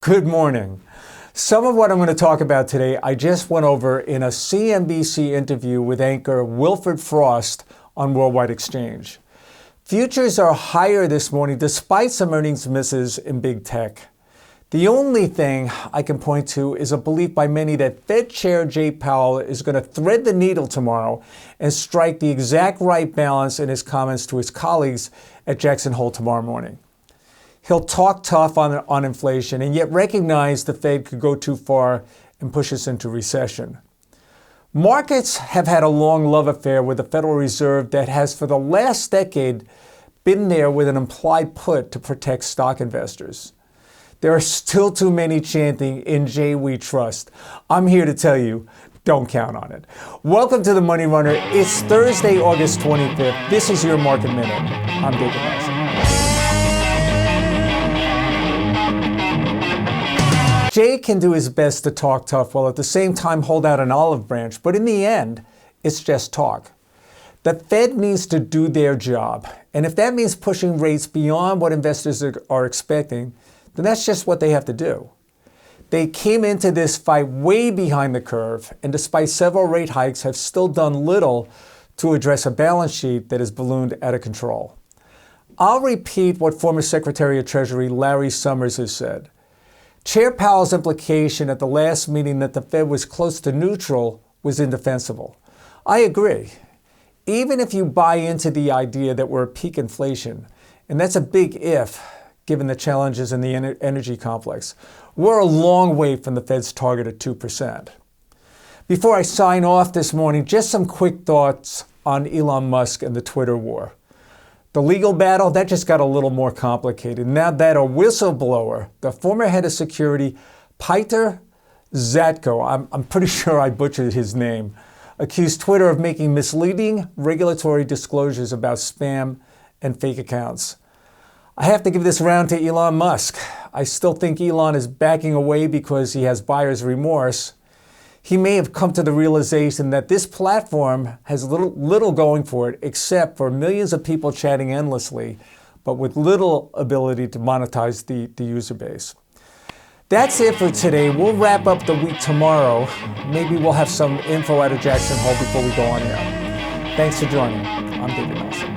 Good morning. Some of what I'm going to talk about today, I just went over in a CNBC interview with anchor Wilfred Frost on Worldwide Exchange. Futures are higher this morning despite some earnings misses in big tech. The only thing I can point to is a belief by many that Fed Chair Jay Powell is going to thread the needle tomorrow and strike the exact right balance in his comments to his colleagues at Jackson Hole tomorrow morning. He'll talk tough on inflation and yet recognize the Fed could go too far and push us into recession. Markets have had a long love affair with the Federal Reserve that has for the last decade been there with an implied put to protect stock investors. There are still too many chanting, "In Jay we trust." I'm here to tell you, don't count on it. Welcome to the Money Runner. It's Thursday, August 25th. This is your Market Minute. I'm David Nelson. Jay can do his best to talk tough while at the same time hold out an olive branch, but in the end, it's just talk. The Fed needs to do their job, and if that means pushing rates beyond what investors are expecting, then that's just what they have to do. They came into this fight way behind the curve, and despite several rate hikes, have still done little to address a balance sheet that is ballooned out of control. I'll repeat what former Secretary of Treasury Larry Summers has said. Chair Powell's implication at the last meeting that the Fed was close to neutral was indefensible. I agree. Even if you buy into the idea that we're at peak inflation, and that's a big if, given the challenges in the energy complex, we're a long way from the Fed's target of 2%. Before I sign off this morning, just some quick thoughts on Elon Musk and the Twitter war. The legal battle, that just got a little more complicated. Now that a whistleblower, the former head of security, Peter Zatko, I'm pretty sure I butchered his name, accused Twitter of making misleading regulatory disclosures about spam and fake accounts. I have to give this round to Elon Musk. I still think Elon is backing away because he has buyer's remorse. He may have come to the realization that this platform has little going for it except for millions of people chatting endlessly, but with little ability to monetize the user base. That's it for today. We'll wrap up the week tomorrow. Maybe we'll have some info out of Jackson Hole before we go on air. Thanks for joining. I'm David Nelson.